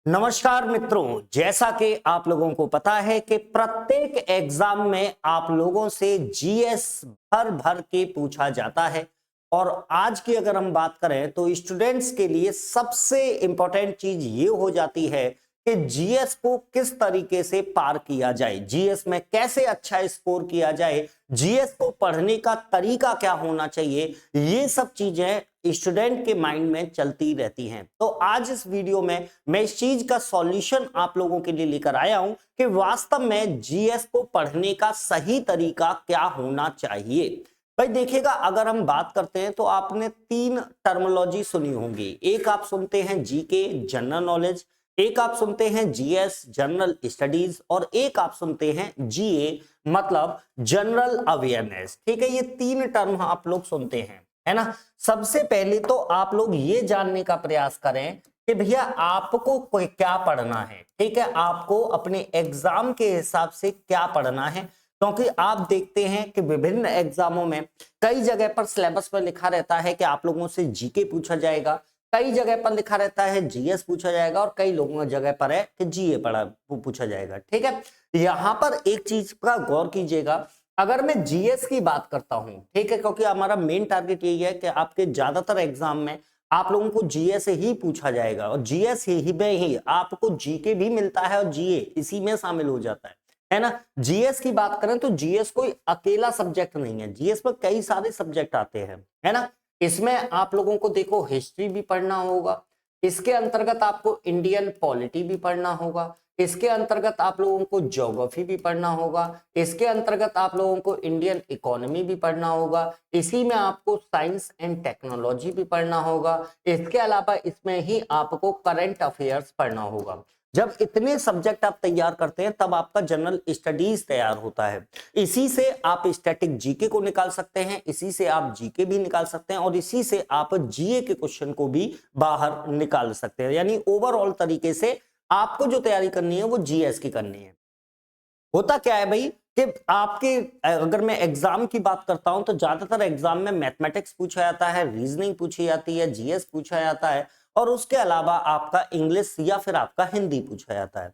नमस्कार मित्रों, जैसा कि आप लोगों को पता है कि प्रत्येक एग्जाम में आप लोगों से जीएस भर भर के पूछा जाता है। और आज की अगर हम बात करें तो स्टूडेंट्स के लिए सबसे इंपॉर्टेंट चीज ये हो जाती है कि जीएस को किस तरीके से पार किया जाए, जीएस में कैसे अच्छा स्कोर किया जाए, जीएस को पढ़ने का तरीका क्या होना चाहिए। ये सब चीजें स्टूडेंट के माइंड में चलती रहती हैं। तो आज इस वीडियो में मैं इस चीज का सॉल्यूशन आप लोगों के लिए लेकर आया हूं कि वास्तव में जीएस को पढ़ने का सही तरीका क्या होना चाहिए। भाई देखिएगा, अगर हम बात करते हैं तो आपने तीन टर्मिनोलॉजी सुनी होंगी। एक आप सुनते हैं जीके जनरल नॉलेज, एक आप सुनते हैं जीएस जनरल स्टडीज, और एक आप सुनते हैं जीए मतलब जनरल अवेयरनेस। ठीक है, ये तीन टर्म आप लोग सुनते हैं, है ना। सबसे पहले तो आप लोग ये जानने का प्रयास करें कि भैया आपको क्या पढ़ना है। ठीक है, आपको अपने एग्जाम के हिसाब से क्या पढ़ना है, क्योंकि आप देखते हैं कि विभिन्न एग्जामों में कई जगह पर सिलेबस पर लिखा रहता है कि आप लोगों से जीके पूछा जाएगा, कई जगह पर लिखा रहता है जीएस पूछा जाएगा, और कई लोगों जगह पर है कि जीए पूछा जाएगा। ठीक है, यहां पर एक चीज का गौर कीजिएगा। अगर मैं जीएस की बात करता हूं, ठीक है, क्योंकि हमारा मेन टारगेट यही है कि आपके ज्यादातर एग्जाम में आप लोगों को जीएस ही पूछा जाएगा, और जीएस ही में ही आपको जीके भी मिलता है, और जीए इसी में शामिल हो जाता है ना। जीएस की बात करें तो जीएस कोई अकेला सब्जेक्ट नहीं है, जीएस में कई सारे सब्जेक्ट आते हैं, है ना। इसमें आप लोगों को देखो हिस्ट्री भी पढ़ना होगा, इसके अंतर्गत आपको इंडियन पॉलिटी भी पढ़ना होगा, इसके अंतर्गत आप लोगों को ज्योग्राफी भी पढ़ना होगा, इसके अंतर्गत आप लोगों को इंडियन इकोनॉमी भी पढ़ना होगा, इसी में आपको साइंस एंड टेक्नोलॉजी भी पढ़ना होगा, इसके अलावा इसमें ही आपको करंट अफेयर्स पढ़ना होगा। जब इतने सब्जेक्ट आप तैयार करते हैं तब आपका जनरल स्टडीज तैयार होता है। इसी से आप स्टैटिक जीके को निकाल सकते हैं, इसी से आप जीके भी निकाल सकते हैं, और इसी से आप जीए के क्वेश्चन को भी बाहर निकाल सकते हैं। यानी ओवरऑल तरीके से आपको जो तैयारी करनी है वो जीएस की करनी है। होता क्या है भाई कि आपके अगर मैं एग्जाम की बात करता हूं तो ज्यादातर एग्जाम में मैथमेटिक्स पूछा जाता है, रीजनिंग पूछी जाती है, जीएस पूछा जाता है, और उसके अलावा आपका इंग्लिश या फिर आपका हिंदी पूछा जाता है।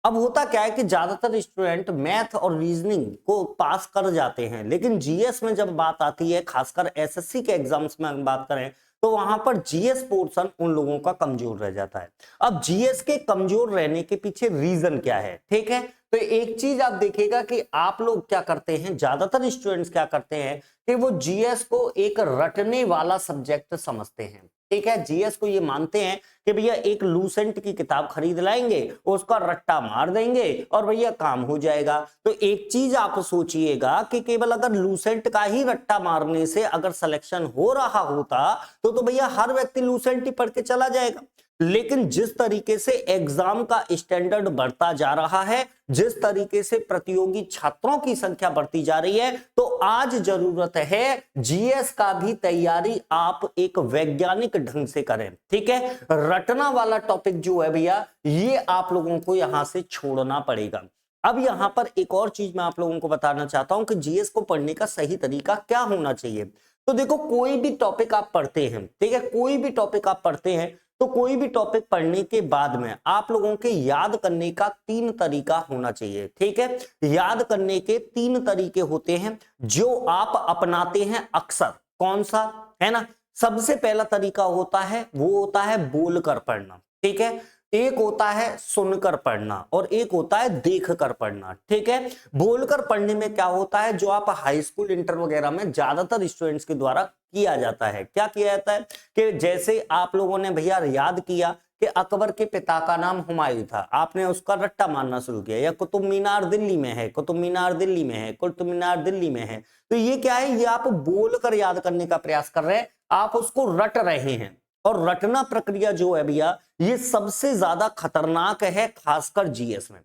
अब होता क्या है कि ज्यादातर स्टूडेंट मैथ और रीजनिंग को पास कर जाते हैं, लेकिन जीएस में जब बात आती है, खासकर एसएससी के एग्जाम्स में हम बात करें तो वहां पर जीएस पोर्शन उन लोगों का कमजोर रह जाता है। अब जीएस के कमजोर रहने के पीछे रीजन क्या है, ठीक है, तो एक चीज आप देखिएगा कि आप लोग क्या करते हैं, ज्यादातर स्टूडेंट्स क्या करते हैं कि वो जीएस को एक रटने वाला सब्जेक्ट समझते हैं। ठीक है, जीएस को ये मानते हैं कि भैया एक लूसेंट की किताब खरीद लाएंगे, उसका रट्टा मार देंगे और भैया काम हो जाएगा। तो एक चीज आप सोचिएगा कि केवल अगर लूसेंट का ही रट्टा मारने से अगर सिलेक्शन हो रहा होता तो भैया हर व्यक्ति लूसेंट ही पढ़ के चला जाएगा। लेकिन जिस तरीके से एग्जाम का स्टैंडर्ड बढ़ता जा रहा है, जिस तरीके से प्रतियोगी छात्रों की संख्या बढ़ती जा रही है, तो आज जरूरत है जीएस का भी तैयारी आप एक वैज्ञानिक ढंग से करें। ठीक है, रटना वाला टॉपिक जो है भैया ये आप लोगों को यहां से छोड़ना पड़ेगा। अब यहां पर एक और चीज मैं आप लोगों को बताना चाहता हूं कि जीएस को पढ़ने का सही तरीका क्या होना चाहिए। तो देखो, कोई भी टॉपिक आप पढ़ते हैं, ठीक है, कोई भी टॉपिक आप पढ़ते हैं तो कोई भी टॉपिक पढ़ने के बाद में आप लोगों के याद करने का तीन तरीका होना चाहिए। ठीक है, याद करने के तीन तरीके होते हैं जो आप अपनाते हैं अक्सर। कौन सा है ना, सबसे पहला तरीका होता है वो होता है बोलकर पढ़ना। ठीक है, एक होता है सुनकर पढ़ना और एक होता है देखकर पढ़ना। ठीक है, बोलकर पढ़ने में क्या होता है, जो आप हाई स्कूल इंटर वगैरह में ज्यादातर स्टूडेंट्स के द्वारा किया जाता है, क्या किया जाता है कि जैसे आप लोगों ने भैया याद किया कि अकबर के पिता का नाम हुमायूं था, आपने उसका रट्टा मारना शुरू किया, या कुतुब मीनार दिल्ली में है, कुतुब मीनार दिल्ली में है, कुतुब मीनार दिल्ली में है। तो ये क्या है, ये आप बोलकर याद करने का प्रयास कर रहे हैं, आप उसको रट रहे हैं। और रटना प्रक्रिया जो है भैया ये सबसे ज्यादा खतरनाक है, खासकर जीएस में।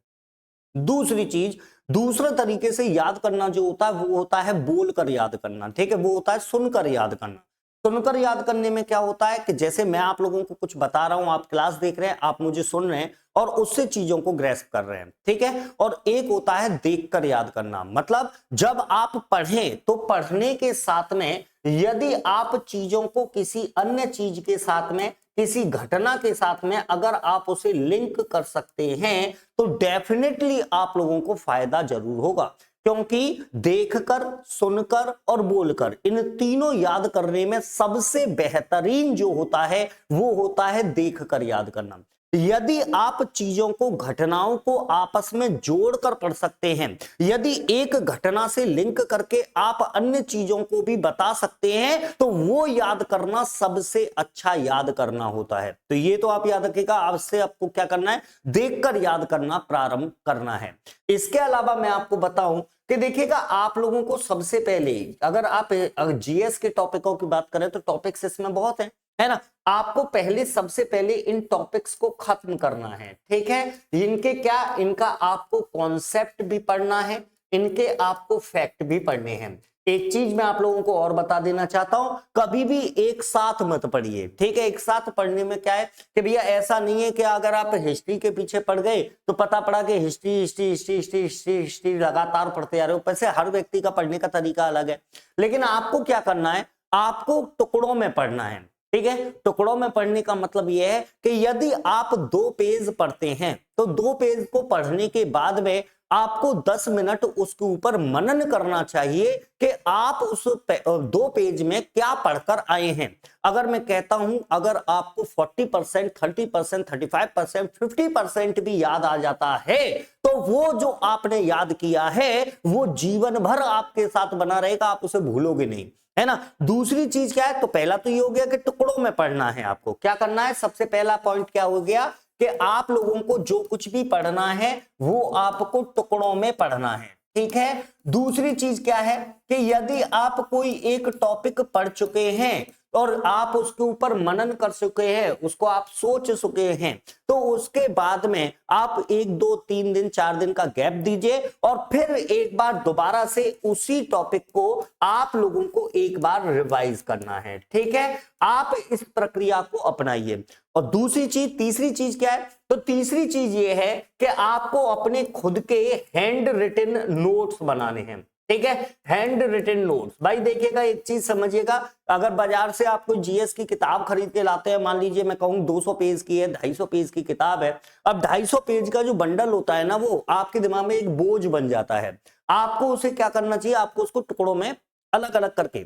दूसरी चीज, दूसरे तरीके से याद करना जो होता है वो होता है बोलकर याद करना। ठीक है, वो होता है सुनकर याद करना। सुनकर याद करने में क्या होता है कि जैसे मैं आप लोगों को कुछ बता रहा हूं, आप क्लास देख रहे हैं, आप मुझे सुन रहे हैं और उससे चीजों को ग्रैस्प कर रहे हैं, ठीक है। और एक होता है देखकर याद करना, मतलब जब आप पढ़ें तो पढ़ने के साथ में यदि आप चीजों को किसी अन्य चीज के साथ में, किसी घटना के साथ में अगर आप उसे लिंक कर सकते हैं तो डेफिनेटली आप लोगों को फायदा जरूर होगा, क्योंकि देखकर, सुनकर और बोलकर इन तीनों याद करने में सबसे बेहतरीन जो होता है वो होता है देखकर याद करना। यदि आप चीजों को, घटनाओं को आपस में जोड़कर पढ़ सकते हैं, यदि एक घटना से लिंक करके आप अन्य चीजों को भी बता सकते हैं, तो वो याद करना सबसे अच्छा याद करना होता है। तो ये तो आप याद रखिएगा, आपसे आपको क्या करना है, देखकर याद करना प्रारंभ करना है। इसके अलावा मैं आपको बताऊं कि देखिएगा, आप लोगों को सबसे पहले अगर आप जीएस के टॉपिकों की बात करें तो टॉपिक्स इसमें बहुत है ना। आपको पहले, सबसे पहले इन टॉपिक्स को खत्म करना है, ठीक है। इनके क्या, इनका आपको कॉन्सेप्ट भी पढ़ना है, इनके आपको फैक्ट भी पढ़ने हैं। एक चीज मैं आप लोगों को और बता देना चाहता हूं, कभी भी एक साथ मत पढ़िए, ठीक है। एक साथ पढ़ने में क्या है कि भैया ऐसा नहीं है कि अगर आप हिस्ट्री के पीछे पढ़ गए तो पता पड़ा कि history history history history history history लगातार पढ़ते आ रहे हो। वैसे हर व्यक्ति का पढ़ने का तरीका अलग है, लेकिन आपको क्या करना है, आपको टुकड़ों में पढ़ना है, ठीक है। टुकड़ों में पढ़ने का मतलब यह है कि यदि आप 2 पेज पढ़ते हैं तो 2 पेज को पढ़ने के बाद में आपको 10 मिनट उसके ऊपर मनन करना चाहिए कि आप उस 2 पेज में क्या पढ़कर आए हैं। अगर मैं कहता हूं, अगर आपको 40%, 30%, 35%, 50% भी याद आ जाता है तो वो जो आपने याद किया है वो जीवन भर आपके साथ बना रहेगा, आप उसे भूलोगे नहीं, है ना। दूसरी चीज क्या है, तो पहला तो ये हो गया कि टुकड़ों में पढ़ना है। आपको क्या करना है, सबसे पहला पॉइंट क्या हो गया कि आप लोगों को जो कुछ भी पढ़ना है वो आपको टुकड़ों में पढ़ना है, ठीक है। दूसरी चीज क्या है कि यदि आप कोई एक टॉपिक पढ़ चुके हैं और आप उसके ऊपर मनन कर चुके हैं, उसको आप सोच चुके हैं, तो उसके बाद में आप 1, 2, 3 दिन, 4 दिन का गैप दीजिए और फिर एक बार दोबारा से उसी टॉपिक को आप लोगों को एक बार रिवाइज करना है, ठीक है। आप इस प्रक्रिया को अपनाइए। और दूसरी चीज, तीसरी चीज क्या है, तो तीसरी चीज ये है कि आपको अपने खुद के हैंड रिटन नोट्स बनाने हैं, ठीक है। हैंड रिटन नोट्स, भाई देखिएगा, एक चीज समझिएगा, अगर बाजार से आप कोई जीएस की किताब खरीद के लाते हैं, मान लीजिए मैं कहूं 200 पेज की है, 250 पेज की किताब है, अब 250 पेज का जो बंडल होता है ना, वो आपके दिमाग में एक बोझ बन जाता है। आपको उसे क्या करना चाहिए, आपको उसको टुकड़ों में अलग अलग करके,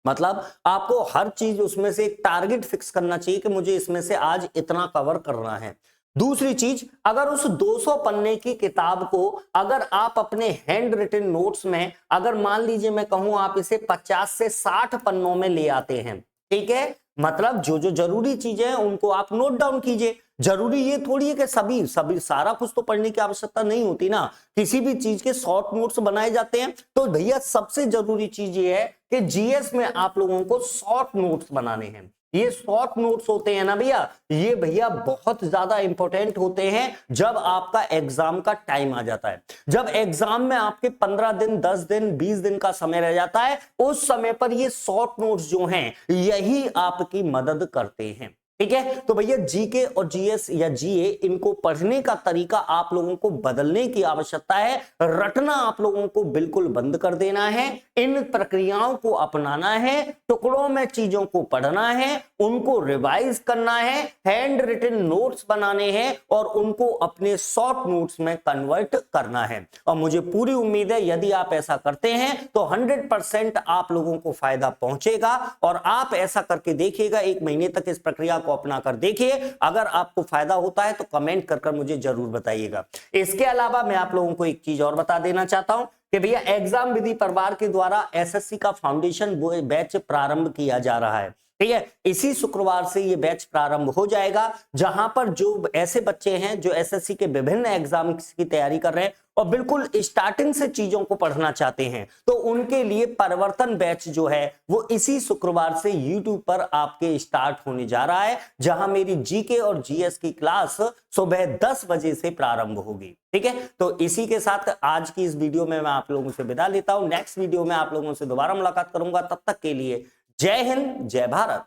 मतलब आपको हर चीज उसमें से एक टारगेट फिक्स करना चाहिए कि मुझे इसमें से आज इतना कवर करना है। दूसरी चीज, अगर उस 200 पन्ने की किताब को अगर आप अपने हैंड रिटन नोट्स में, अगर मान लीजिए मैं कहूं आप इसे 50 से 60 पन्नों में ले आते हैं, ठीक है, मतलब जो जो जरूरी चीजें हैं उनको आप नोट डाउन कीजिए। जरूरी ये थोड़ी है कि सभी सभी सारा कुछ तो पढ़ने की आवश्यकता नहीं होती ना, किसी भी चीज के शॉर्ट नोट्स बनाए जाते हैं। तो भैया सबसे जरूरी चीज ये है कि जीएस में आप लोगों को शॉर्ट नोट्स बनाने हैं। ये शॉर्ट नोट्स होते हैं ना भैया, ये भैया बहुत ज्यादा इंपॉर्टेंट होते हैं जब आपका एग्जाम का टाइम आ जाता है। जब एग्जाम में आपके 15 दिन, 10 दिन, 20 दिन का समय रह जाता है, उस समय पर ये शॉर्ट नोट्स जो हैं यही आपकी मदद करते हैं, ठीक है। तो भैया जीके और जीएस या जीए, इनको पढ़ने का तरीका आप लोगों को बदलने की आवश्यकता है। रटना आप लोगों को बिल्कुल बंद कर देना है, इन प्रक्रियाओं को अपनाना है, टुकड़ों में चीजों को पढ़ना है, उनको रिवाइज करना है, हैंड रिटन नोट्स बनाने हैं और उनको अपने शॉर्ट नोट्स में कन्वर्ट करना है। और मुझे पूरी उम्मीद है यदि आप ऐसा करते हैं तो 100% आप लोगों को फायदा पहुंचेगा। और आप ऐसा करके देखिएगा, 1 महीने तक इस प्रक्रिया को अपना कर देखिए, अगर आपको फायदा होता है तो कमेंट कर मुझे जरूर बताइएगा। इसके अलावा मैं आप लोगों को एक चीज और बता देना चाहता हूं कि भैया एग्जाम विधि परिवार के द्वारा एसएससी का फाउंडेशन बैच प्रारंभ किया जा रहा है, ठीक है। इसी शुक्रवार से ये बैच प्रारंभ हो जाएगा, जहां पर जो ऐसे बच्चे हैं जो एसएससी के विभिन्न एग्जाम्स की तैयारी कर रहे हैं और बिल्कुल स्टार्टिंग से चीजों को पढ़ना चाहते हैं, तो उनके लिए परिवर्तन बैच जो है वो इसी शुक्रवार से YouTube पर आपके स्टार्ट होने जा रहा है, जहां मेरी जीके और जीएस की क्लास सुबह 10 बजे से प्रारंभ होगी, ठीक है। तो इसी के साथ आज की इस वीडियो में मैं आप लोगों से विदा लेता हूं। नेक्स्ट वीडियो में आप लोगों से दोबारा मुलाकात करूंगा, तब तक के लिए जय हिंद, जय भारत।